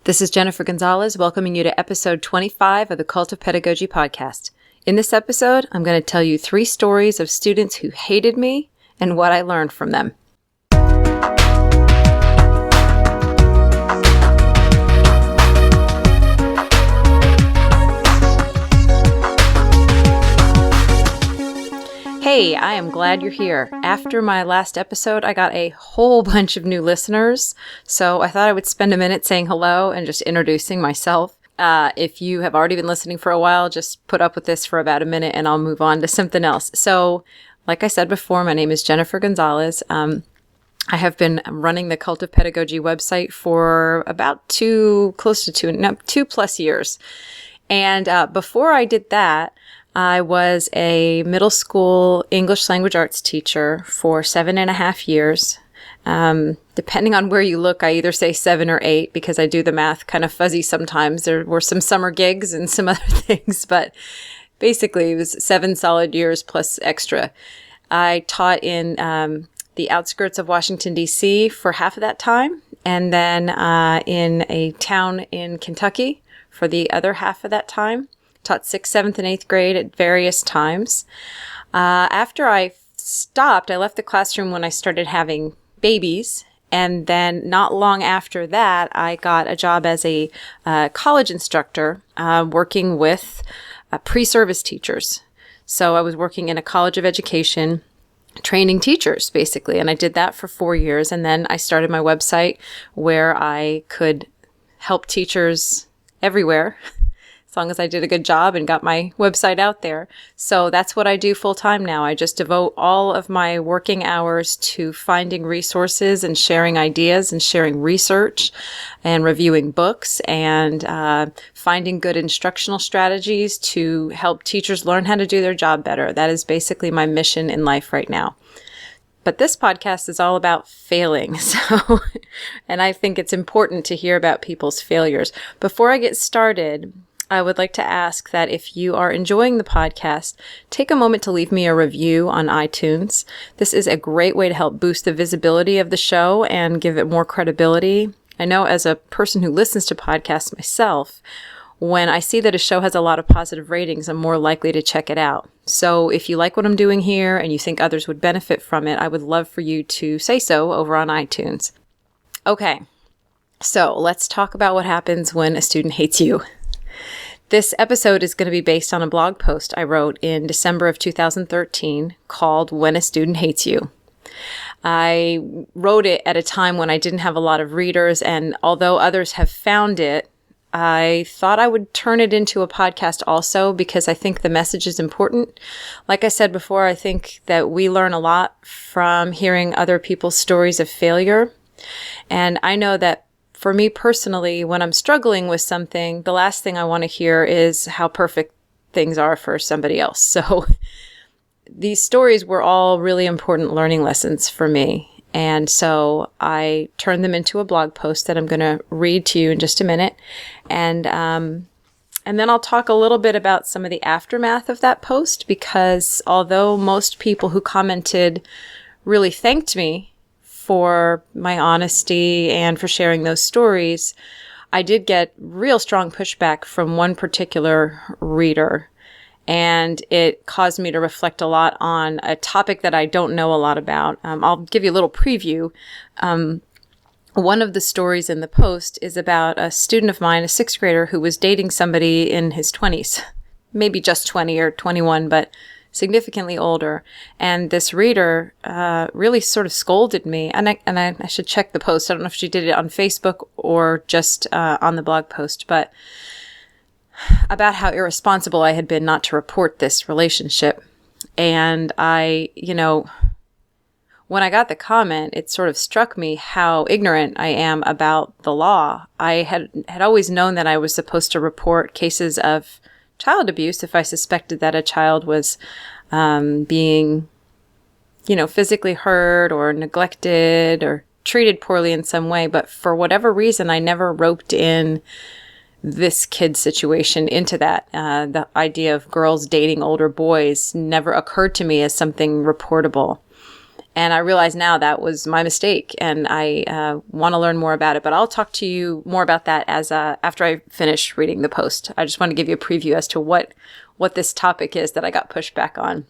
This is Jennifer Gonzalez welcoming you to episode 25 of the Cult of Pedagogy podcast. In this episode, I'm going to tell you 3 stories of students who hated me and what I learned from them. Hey, I am glad you're here. After my last episode, I got a whole bunch of new listeners, so I thought I would spend a minute saying hello and just introducing myself. If you have already been listening for a while, just put up with this for about a minute and I'll move on to something else. So, like I said before, my name is Jennifer Gonzalez. I have been running the Cult of Pedagogy website for about 2 plus years. And before I did that, I was a middle school English language arts teacher for 7.5 years. Depending on where you look, I either say 7 or 8 because I do the math kind of fuzzy sometimes. There were some summer gigs and some other things, but basically it was 7 solid years plus extra. I taught in the outskirts of Washington, D.C. for half of that time, and then in a town in Kentucky for the other half of that time. Taught 6th, 7th, and 8th grade at various times. After I stopped, I left the classroom when I started having babies. And then not long after that, I got a job as a college instructor working with pre-service teachers. So I was working in a college of education, training teachers, basically. And I did that for 4 years. And then I started my website where I could help teachers everywhere, as long as I did a good job and got my website out there. So that's what I do full time now. I just devote all of my working hours to finding resources and sharing ideas and sharing research and reviewing books and finding good instructional strategies to help teachers learn how to do their job better. That is basically my mission in life right now. But this podcast is all about failing. And I think it's important to hear about people's failures. Before I get started, I would like to ask that if you are enjoying the podcast, take a moment to leave me a review on iTunes. This is a great way to help boost the visibility of the show and give it more credibility. I know as a person who listens to podcasts myself, when I see that a show has a lot of positive ratings, I'm more likely to check it out. So if you like what I'm doing here and you think others would benefit from it, I would love for you to say so over on iTunes. Okay, so let's talk about what happens when a student hates you. This episode is going to be based on a blog post I wrote in December of 2013 called When a Student Hates You. I wrote it at a time when I didn't have a lot of readers, and although others have found it, I thought I would turn it into a podcast also because I think the message is important. Like I said before, I think that we learn a lot from hearing other people's stories of failure. And I know that for me personally, when I'm struggling with something, the last thing I want to hear is how perfect things are for somebody else. So these stories were all really important learning lessons for me. And so I turned them into a blog post that I'm going to read to you in just a minute. And then I'll talk a little bit about some of the aftermath of that post, because although most people who commented really thanked me for my honesty and for sharing those stories, I did get real strong pushback from one particular reader. And it caused me to reflect a lot on a topic that I don't know a lot about. I'll give you a little preview. One of the stories in the post is about a student of mine, a 6th grader, who was dating somebody in his 20s, maybe just 20 or 21, but significantly older. And this reader really sort of scolded me. And I should check the post. I don't know if she did it on Facebook or just on the blog post, but about how irresponsible I had been not to report this relationship. And when I got the comment, it sort of struck me how ignorant I am about the law. I had always known that I was supposed to report cases of child abuse if I suspected that a child was being, physically hurt or neglected or treated poorly in some way. But for whatever reason, I never roped in this kid situation into that. The idea of girls dating older boys never occurred to me as something reportable. And I realize now that was my mistake, and I want to learn more about it. But I'll talk to you more about that as after I finish reading the post. I just want to give you a preview as to what this topic is that I got pushed back on,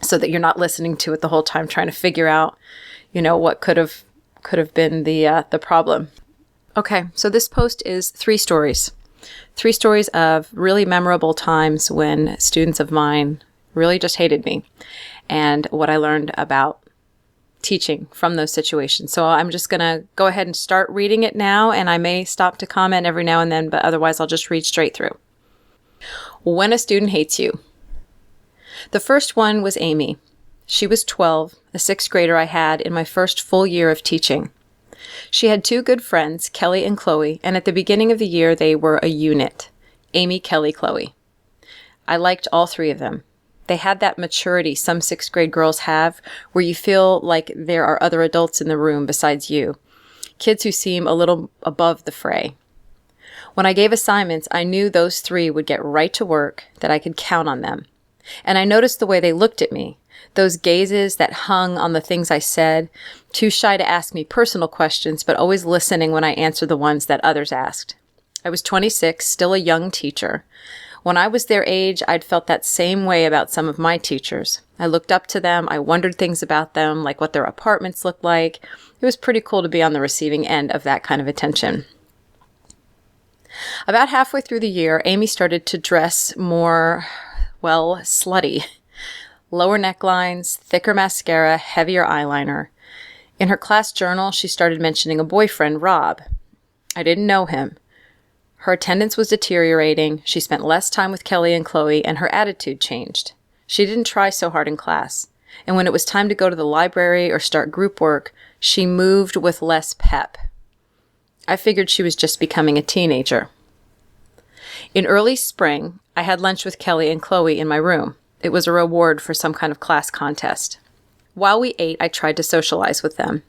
so that you're not listening to it the whole time trying to figure out, what could have been the problem. Okay, so this post is 3 stories. 3 stories of really memorable times when students of mine really just hated me, and what I learned about teaching from those situations. So I'm just going to go ahead and start reading it now, and I may stop to comment every now and then, but otherwise I'll just read straight through. When a student hates you. The first one was Amy. She was 12, a 6th grader I had in my first full year of teaching. She had 2 good friends, Kelly and Chloe, and at the beginning of the year they were a unit. Amy, Kelly, Chloe. I liked all 3 of them. They had that maturity some 6th grade girls have, where you feel like there are other adults in the room besides you. Kids who seem a little above the fray. When I gave assignments, I knew those 3 would get right to work, that I could count on them. And I noticed the way they looked at me, those gazes that hung on the things I said, too shy to ask me personal questions, but always listening when I answered the ones that others asked. I was 26, still a young teacher. When I was their age, I'd felt that same way about some of my teachers. I looked up to them, I wondered things about them, like what their apartments looked like. It was pretty cool to be on the receiving end of that kind of attention. About halfway through the year, Amy started to dress more, slutty. Lower necklines, thicker mascara, heavier eyeliner. In her class journal, she started mentioning a boyfriend, Rob. I didn't know him. Her attendance was deteriorating, she spent less time with Kelly and Chloe, and her attitude changed. She didn't try so hard in class, and when it was time to go to the library or start group work, she moved with less pep. I figured she was just becoming a teenager. In early spring, I had lunch with Kelly and Chloe in my room. It was a reward for some kind of class contest. While we ate, I tried to socialize with them.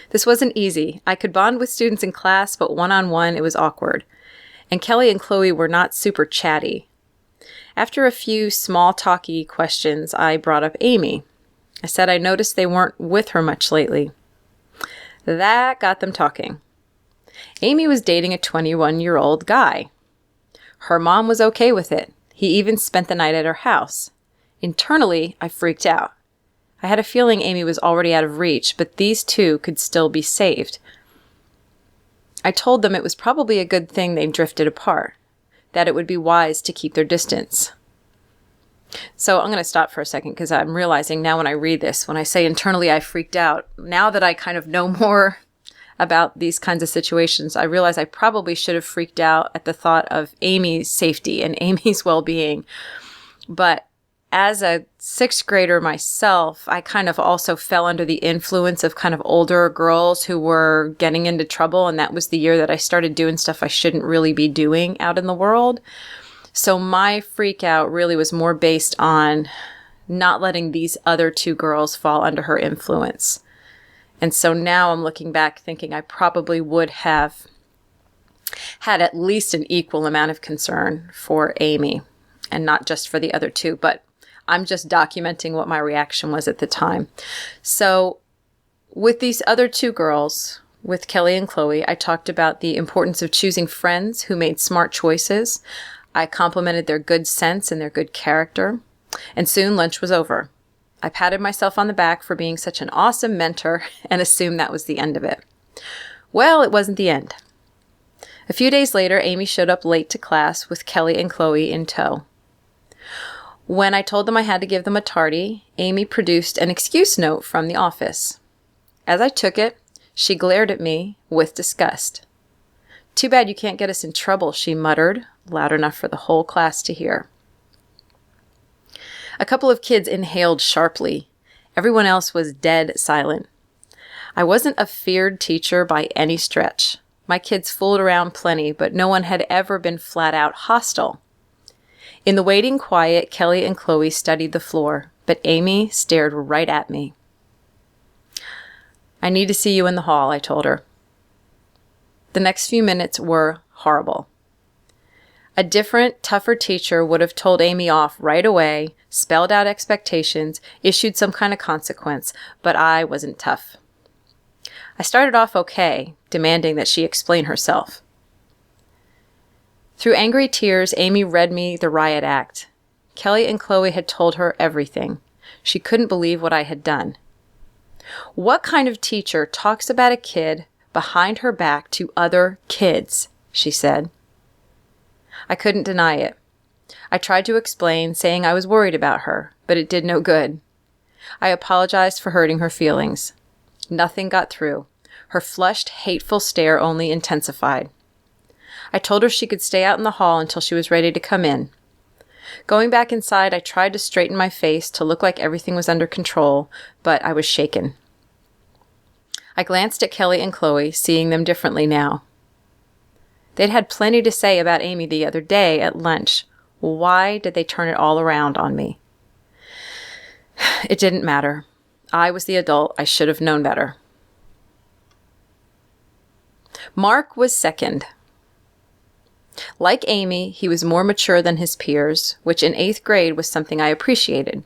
This wasn't easy. I could bond with students in class, but one-on-one it was awkward. And Kelly and Chloe were not super chatty. After a few small talky questions, I brought up Amy. I said I noticed they weren't with her much lately. That got them talking. Amy was dating a 21-year-old guy. Her mom was okay with it. He even spent the night at her house. Internally, I freaked out. I had a feeling Amy was already out of reach, but these 2 could still be saved. I told them it was probably a good thing they drifted apart, that it would be wise to keep their distance. So I'm going to stop for a second because I'm realizing now when I read this, when I say internally I freaked out, now that I kind of know more about these kinds of situations, I realize I probably should have freaked out at the thought of Amy's safety and Amy's well-being. But as a 6th grader myself, I kind of also fell under the influence of kind of older girls who were getting into trouble. And that was the year that I started doing stuff I shouldn't really be doing out in the world. So my freak out really was more based on not letting these other 2 girls fall under her influence. And so now I'm looking back thinking I probably would have had at least an equal amount of concern for Amy and not just for the other 2, but I'm just documenting what my reaction was at the time. So with these other 2 girls, with Kelly and Chloe, I talked about the importance of choosing friends who made smart choices. I complimented their good sense and their good character. And soon lunch was over. I patted myself on the back for being such an awesome mentor and assumed that was the end of it. Well, it wasn't the end. A few days later, Amy showed up late to class with Kelly and Chloe in tow. When I told them I had to give them a tardy, Amy produced an excuse note from the office. As I took it, she glared at me with disgust. "Too bad you can't get us in trouble," she muttered, loud enough for the whole class to hear. A couple of kids inhaled sharply. Everyone else was dead silent. I wasn't a feared teacher by any stretch. My kids fooled around plenty, but no one had ever been flat out hostile. In the waiting quiet, Kelly and Chloe studied the floor, but Amy stared right at me. "I need to see you in the hall," I told her. The next few minutes were horrible. A different, tougher teacher would have told Amy off right away, spelled out expectations, issued some kind of consequence, but I wasn't tough. I started off okay, demanding that she explain herself. Through angry tears, Amy read me the riot act. Kelly and Chloe had told her everything. She couldn't believe what I had done. What kind of teacher talks about a kid behind her back to other kids? She said. I couldn't deny it. I tried to explain, saying I was worried about her, but it did no good. I apologized for hurting her feelings. Nothing got through. Her flushed, hateful stare only intensified. I told her she could stay out in the hall until she was ready to come in. Going back inside, I tried to straighten my face to look like everything was under control, but I was shaken. I glanced at Kelly and Chloe, seeing them differently now. They'd had plenty to say about Amy the other day at lunch. Why did they turn it all around on me? It didn't matter. I was the adult. I should have known better. Mark was second. Like Amy, he was more mature than his peers, which in 8th grade was something I appreciated.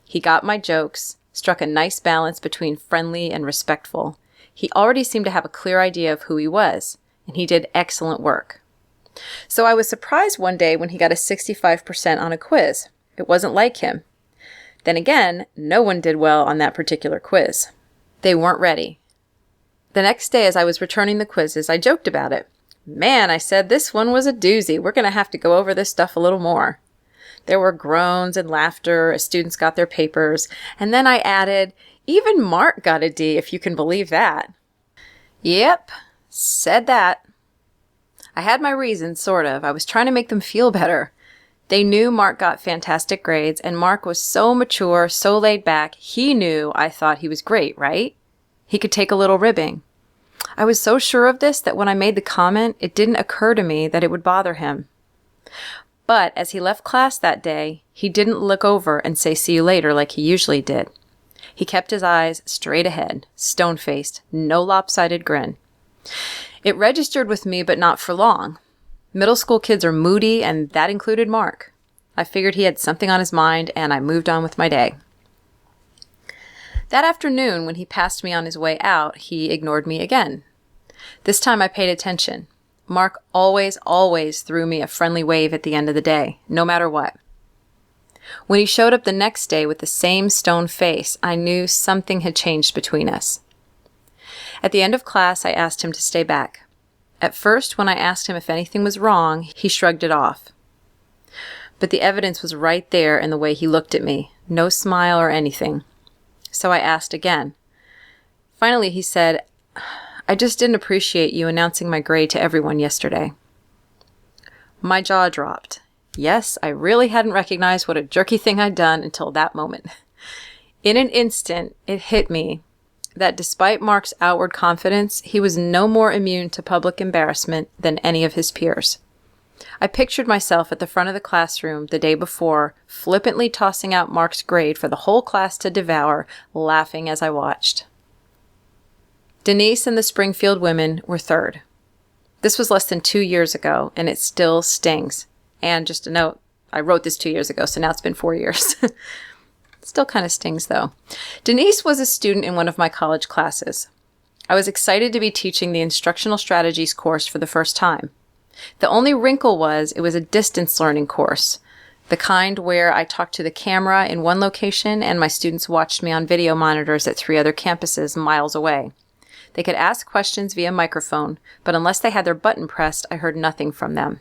He got my jokes, struck a nice balance between friendly and respectful. He already seemed to have a clear idea of who he was, and he did excellent work. So I was surprised one day when he got a 65% on a quiz. It wasn't like him. Then again, no one did well on that particular quiz. They weren't ready. The next day as I was returning the quizzes, I joked about it. Man, I said, this one was a doozy. We're going to have to go over this stuff a little more. There were groans and laughter as students got their papers. And then I added, even Mark got a D, if you can believe that. Yep, said that. I had my reasons, sort of. I was trying to make them feel better. They knew Mark got fantastic grades, and Mark was so mature, so laid back, he knew I thought he was great, right? He could take a little ribbing. I was so sure of this that when I made the comment, it didn't occur to me that it would bother him. But as he left class that day, he didn't look over and say see you later like he usually did. He kept his eyes straight ahead, stone-faced, no lopsided grin. It registered with me, but not for long. Middle school kids are moody, and that included Mark. I figured he had something on his mind, and I moved on with my day. That afternoon, when he passed me on his way out, he ignored me again. This time I paid attention. Mark always threw me a friendly wave at the end of the day, no matter what. When he showed up the next day with the same stone face, I knew something had changed between us. At the end of class, I asked him to stay back. At first, when I asked him if anything was wrong, he shrugged it off. But the evidence was right there in the way he looked at me, no smile or anything. So I asked again. Finally, he said, I just didn't appreciate you announcing my grade to everyone yesterday. My jaw dropped. Yes, I really hadn't recognized what a jerky thing I'd done until that moment. In an instant, it hit me that despite Mark's outward confidence, he was no more immune to public embarrassment than any of his peers. I pictured myself at the front of the classroom the day before, flippantly tossing out Mark's grade for the whole class to devour, laughing as I watched. Denise and the Springfield women were third. This was less than 2 years ago, and it still stings. And just a note, I wrote this 2 years ago, so now it's been 4 years. Still kind of stings, though. Denise was a student in one of my college classes. I was excited to be teaching the Instructional Strategies course for the first time. The only wrinkle was it was a distance learning course, the kind where I talked to the camera in one location and my students watched me on video monitors at 3 other campuses miles away. They could ask questions via microphone, but unless they had their button pressed, I heard nothing from them.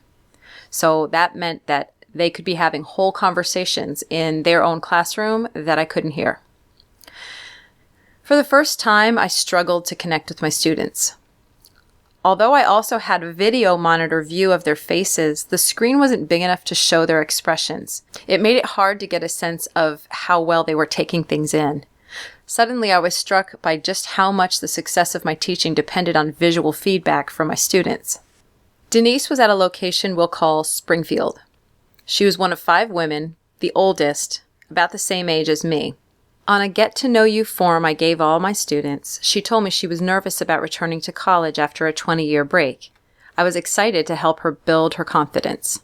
So that meant that they could be having whole conversations in their own classroom that I couldn't hear. For the first time, I struggled to connect with my students. Although I also had a video monitor view of their faces, the screen wasn't big enough to show their expressions. It made it hard to get a sense of how well they were taking things in. Suddenly, I was struck by just how much the success of my teaching depended on visual feedback from my students. Denise was at a location we'll call Springfield. She was one of 5 women, the oldest, about the same age as me. On a get-to-know-you form I gave all my students, she told me she was nervous about returning to college after a 20-year break. I was excited to help her build her confidence.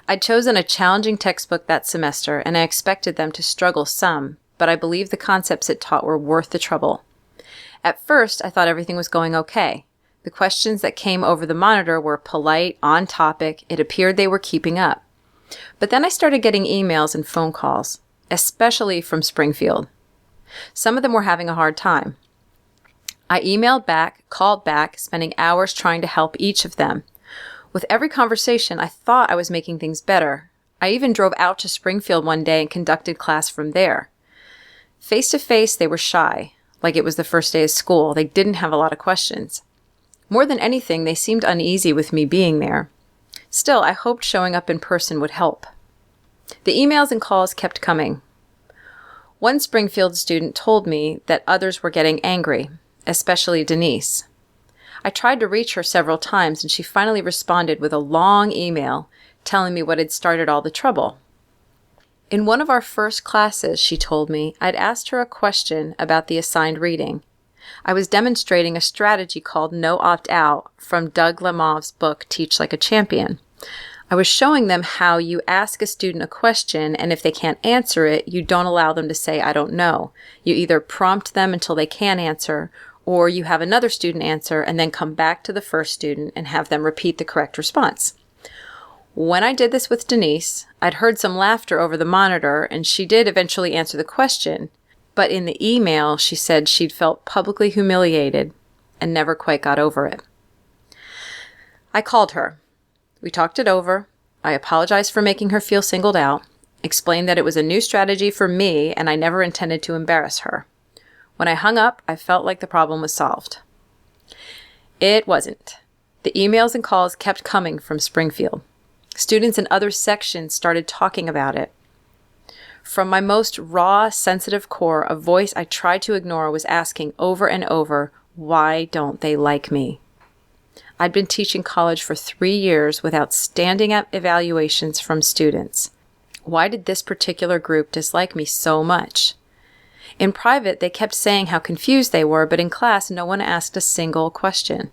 I'd chosen a challenging textbook that semester, and I expected them to struggle some, but I believed the concepts it taught were worth the trouble. At first, I thought everything was going okay. The questions that came over the monitor were polite, on topic. It appeared they were keeping up. But then I started getting emails and phone calls, especially from Springfield. Some of them were having a hard time. I emailed back, called back, spending hours trying to help each of them. With every conversation, I thought I was making things better. I even drove out to Springfield one day and conducted class from there. Face to face, they were shy, like it was the first day of school. They didn't have a lot of questions. More than anything, they seemed uneasy with me being there. Still, I hoped showing up in person would help. The emails and calls kept coming. One Springfield student told me that others were getting angry, especially Denise. I tried to reach her several times, and she finally responded with a long email telling me what had started all the trouble. In one of our first classes, she told me, I'd asked her a question about the assigned reading. I was demonstrating a strategy called No Opt-Out from Doug Lemov's book, Teach Like a Champion. I was showing them how you ask a student a question, and if they can't answer it, you don't allow them to say, I don't know. You either prompt them until they can answer, or you have another student answer and then come back to the first student and have them repeat the correct response. When I did this with Denise, I'd heard some laughter over the monitor, and she did eventually answer the question. But in the email, she said she'd felt publicly humiliated and never quite got over it. I called her. We talked it over. I apologized for making her feel singled out, explained that it was a new strategy for me and I never intended to embarrass her. When I hung up, I felt like the problem was solved. It wasn't. The emails and calls kept coming from Springfield. Students in other sections started talking about it. From my most raw, sensitive core, a voice I tried to ignore was asking over and over, why don't they like me? I'd been teaching college for 3 years without standing up evaluations from students. Why did this particular group dislike me so much? In private, they kept saying how confused they were, but in class, no one asked a single question.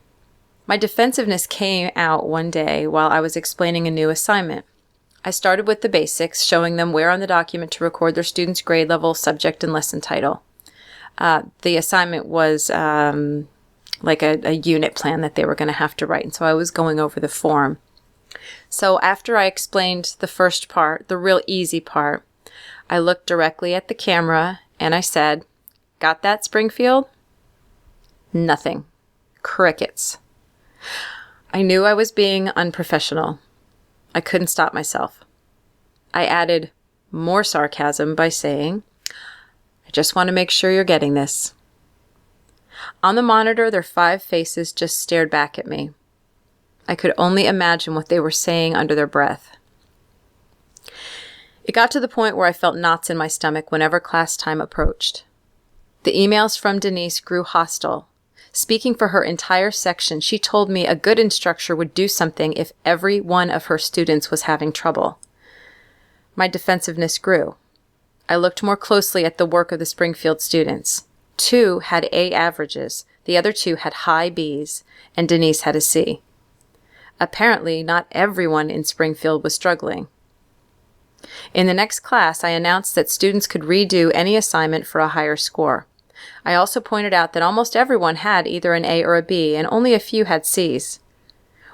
My defensiveness came out one day while I was explaining a new assignment. I started with the basics, showing them where on the document to record their student's grade level, subject, and lesson title. The assignment was like a unit plan that they were going to have to write, and so I was going over the form. So after I explained the first part, the real easy part, I looked directly at the camera and I said, "Got that, Springfield?" Nothing. Crickets. I knew I was being unprofessional. I couldn't stop myself. I added more sarcasm by saying, "I just want to make sure you're getting this." On the monitor, their 5 faces just stared back at me. I could only imagine what they were saying under their breath. It got to the point where I felt knots in my stomach whenever class time approached. The emails from Denise grew hostile. Speaking for her entire section, she told me a good instructor would do something if every one of her students was having trouble. My defensiveness grew. I looked more closely at the work of the Springfield students. 2 had A averages, the other 2 had high Bs, and Denise had a C. Apparently, not everyone in Springfield was struggling. In the next class, I announced that students could redo any assignment for a higher score. I also pointed out that almost everyone had either an A or a B, and only a few had Cs.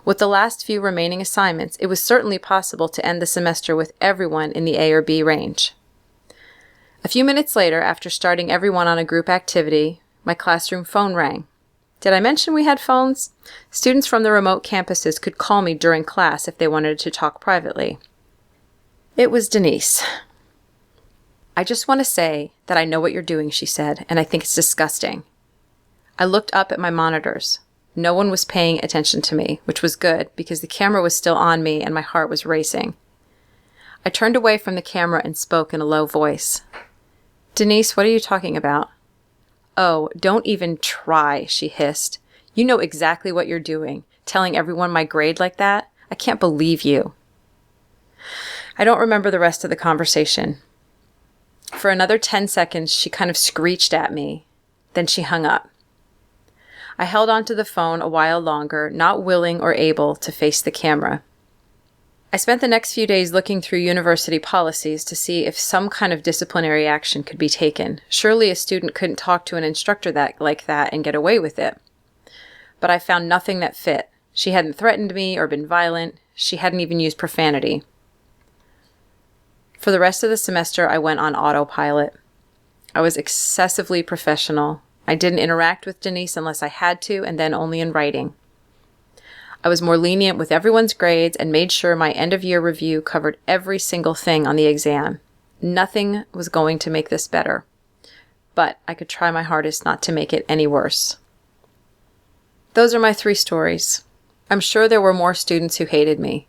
With the last few remaining assignments, it was certainly possible to end the semester with everyone in the A or B range. A few minutes later, after starting everyone on a group activity, my classroom phone rang. Did I mention we had phones? Students from the remote campuses could call me during class if they wanted to talk privately. It was Denise. "I just want to say that I know what you're doing," she said, "and I think it's disgusting." I looked up at my monitors. No one was paying attention to me, which was good because the camera was still on me and my heart was racing. I turned away from the camera and spoke in a low voice. "Denise, what are you talking about?" "Oh, don't even try," she hissed. "You know exactly what you're doing, telling everyone my grade like that. I can't believe you." I don't remember the rest of the conversation. For another 10 seconds, she kind of screeched at me. Then she hung up. I held onto the phone a while longer, not willing or able to face the camera. I I spent the next few days looking through university policies to see if some kind of disciplinary action could be taken. Surely a student couldn't talk to an instructor like that and get away with it. But I found nothing that fit. She hadn't threatened me or been violent. She hadn't even used profanity. For the rest of the semester, I went on autopilot. I was excessively professional. I didn't interact with Denise unless I had to, and then only in writing. I was more lenient with everyone's grades and made sure my end-of-year review covered every single thing on the exam. Nothing was going to make this better, but I could try my hardest not to make it any worse. Those are my 3 stories. I'm sure there were more students who hated me.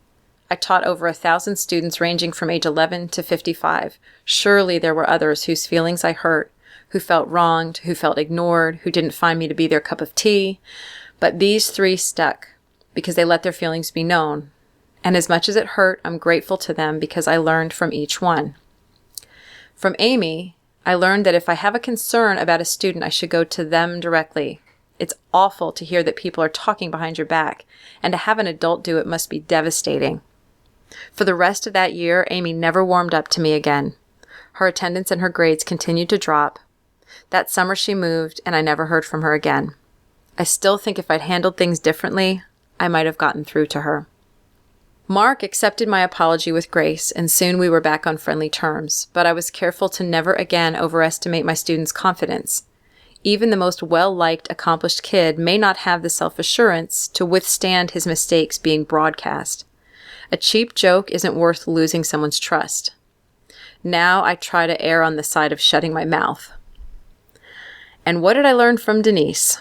I taught over 1,000 students ranging from age 11 to 55. Surely there were others whose feelings I hurt, who felt wronged, who felt ignored, who didn't find me to be their cup of tea. But these 3 stuck because they let their feelings be known. And as much as it hurt, I'm grateful to them because I learned from each one. From Amy, I learned that if I have a concern about a student, I should go to them directly. It's awful to hear that people are talking behind your back, and to have an adult do it must be devastating. For the rest of that year, Amy never warmed up to me again. Her attendance and her grades continued to drop. That summer she moved, and I never heard from her again. I still think if I'd handled things differently, I might have gotten through to her. Mark accepted my apology with grace, and soon we were back on friendly terms, but I was careful to never again overestimate my students' confidence. Even the most well-liked, accomplished kid may not have the self-assurance to withstand his mistakes being broadcast. A cheap joke isn't worth losing someone's trust. Now I try to err on the side of shutting my mouth. And what did I learn from Denise?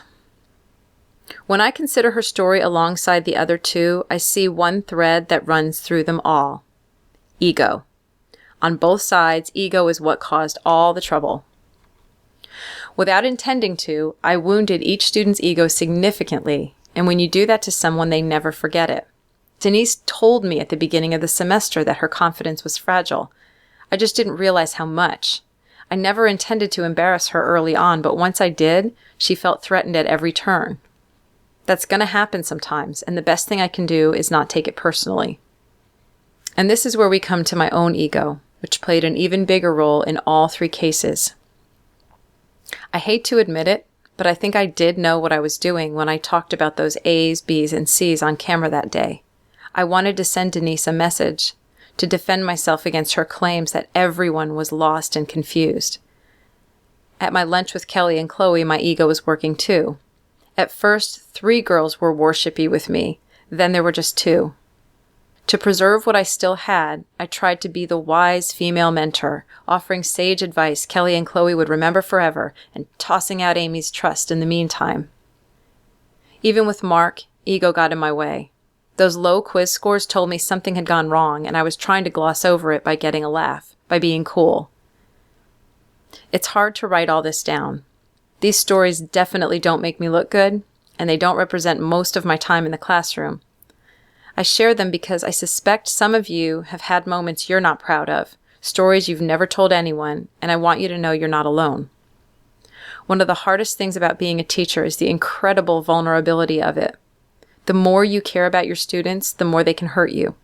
When I consider her story alongside the other 2, I see one thread that runs through them all. Ego. On both sides, ego is what caused all the trouble. Without intending to, I wounded each student's ego significantly, and when you do that to someone, they never forget it. Denise told me at the beginning of the semester that her confidence was fragile. I just didn't realize how much. I never intended to embarrass her early on, but once I did, she felt threatened at every turn. That's going to happen sometimes, and the best thing I can do is not take it personally. And this is where we come to my own ego, which played an even bigger role in all 3 cases. I hate to admit it, but I think I did know what I was doing when I talked about those A's, B's, and C's on camera that day. I wanted to send Denise a message, to defend myself against her claims that everyone was lost and confused. At my lunch with Kelly and Chloe, my ego was working too. At first, 3 girls were worshipy with me. Then there were just 2. To preserve what I still had, I tried to be the wise female mentor, offering sage advice Kelly and Chloe would remember forever, and tossing out Amy's trust in the meantime. Even with Mark, ego got in my way. Those low quiz scores told me something had gone wrong, and I was trying to gloss over it by getting a laugh, by being cool. It's hard to write all this down. These stories definitely don't make me look good, and they don't represent most of my time in the classroom. I share them because I suspect some of you have had moments you're not proud of, stories you've never told anyone, and I want you to know you're not alone. One of the hardest things about being a teacher is the incredible vulnerability of it. The more you care about your students, the more they can hurt you.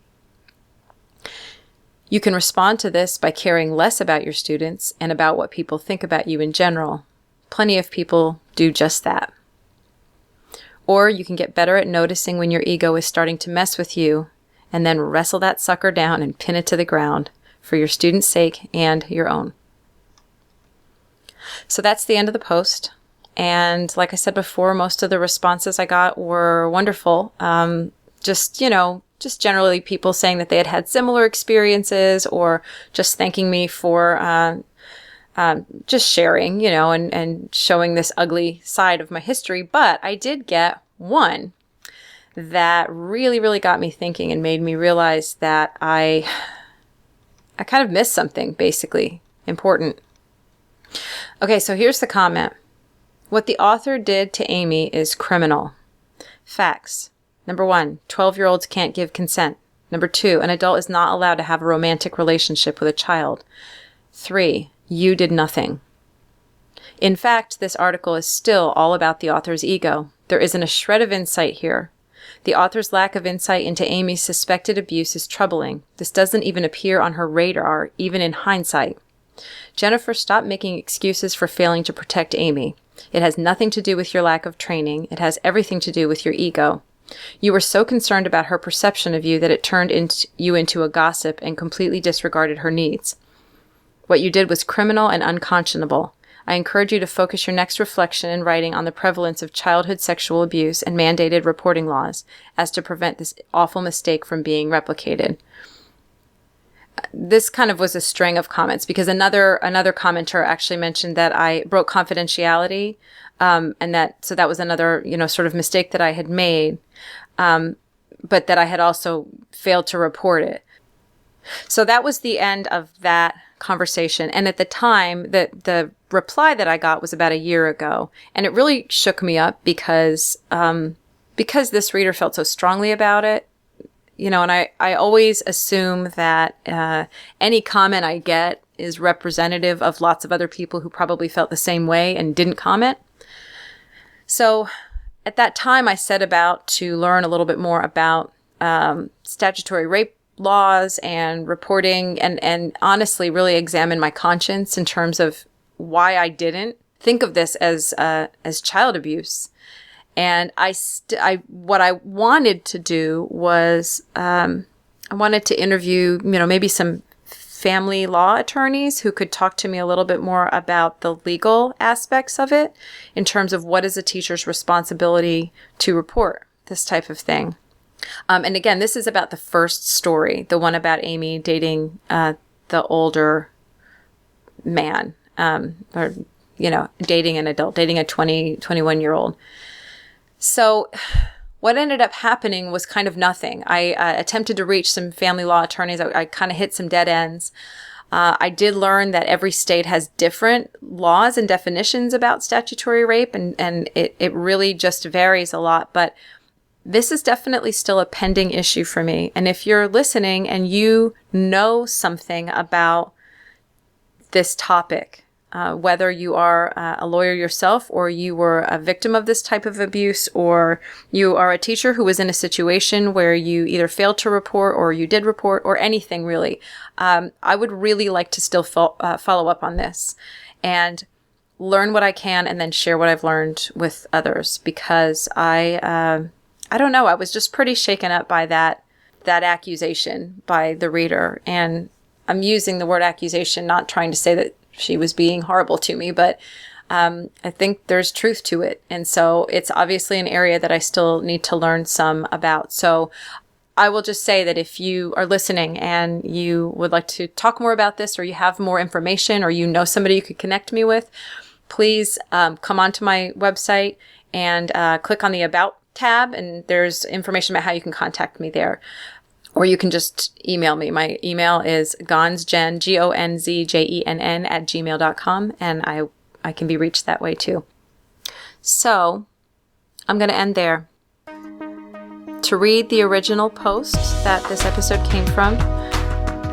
You can respond to this by caring less about your students and about what people think about you in general. Plenty of people do just that. Or you can get better at noticing when your ego is starting to mess with you, and then wrestle that sucker down and pin it to the ground for your student's sake and your own. So that's the end of the post. And like I said before, most of the responses I got were wonderful. Just generally people saying that they had had similar experiences, or just thanking me for just sharing, and showing this ugly side of my history. But I did get one that really, really got me thinking and made me realize that I kind of missed something, basically, important. Okay, so here's the comment. What the author did to Amy is criminal. Facts. Number 1, 12-year-olds can't give consent. Number 2, an adult is not allowed to have a romantic relationship with a child. 3, you did nothing. In fact, this article is still all about the author's ego. There isn't a shred of insight here. The author's lack of insight into Amy's suspected abuse is troubling. This doesn't even appear on her radar, even in hindsight. Jennifer, stop making excuses for failing to protect Amy. It has nothing to do with your lack of training. It has everything to do with your ego. You were so concerned about her perception of you that it turned you into a gossip and completely disregarded her needs. What you did was criminal and unconscionable. I encourage you to focus your next reflection in writing on the prevalence of childhood sexual abuse and mandated reporting laws as to prevent this awful mistake from being replicated. This kind of was a string of comments because another commenter actually mentioned that I broke confidentiality, and that was another, sort of mistake that I had made, but that I had also failed to report it. So that was the end of that conversation. And at the time, the reply that I got was about a year ago, and it really shook me up because this reader felt so strongly about it. And I always assume that any comment I get is representative of lots of other people who probably felt the same way and didn't comment. So at that time, I set about to learn a little bit more about statutory rape laws and reporting, and honestly really examine my conscience in terms of why I didn't think of this as child abuse. And what I wanted to do was, I wanted to interview, maybe some family law attorneys who could talk to me a little bit more about the legal aspects of it in terms of what is a teacher's responsibility to report this type of thing. And again, this is about the first story, the one about Amy dating the older man, or, dating an adult, dating a 21-year-old. So what ended up happening was kind of nothing. I attempted to reach some family law attorneys. I kind of hit some dead ends. I did learn that every state has different laws and definitions about statutory rape, and it really just varies a lot. But this is definitely still a pending issue for me. And if you're listening and you know something about this topic, whether you are a lawyer yourself or you were a victim of this type of abuse, or you are a teacher who was in a situation where you either failed to report or you did report, or anything really, I would really like to still follow up on this and learn what I can and then share what I've learned with others, because I don't know, I was just pretty shaken up by that accusation by the reader. And I'm using the word accusation, not trying to say that she was being horrible to me, but I think there's truth to it. And so it's obviously an area that I still need to learn some about. So I will just say that if you are listening and you would like to talk more about this, or you have more information, or you know somebody you could connect me with, please come onto my website and click on the About tab, and there's information about how you can contact me there. Or you can just email me. My email is gonzjenn, GONZJENN @gmail.com, and I can be reached that way too. So I'm going to end there. To read the original post that this episode came from,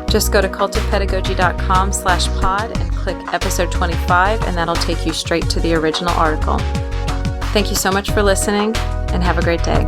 just go to cultofpedagogy.com/pod and click episode 25, and that'll take you straight to the original article. Thank you so much for listening, and have a great day.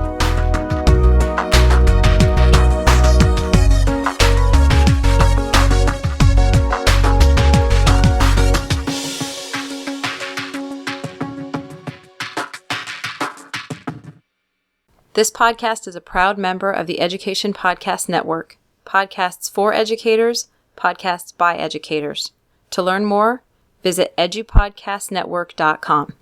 This podcast is a proud member of the Education Podcast Network. Podcasts for educators, podcasts by educators. To learn more, visit edupodcastnetwork.com.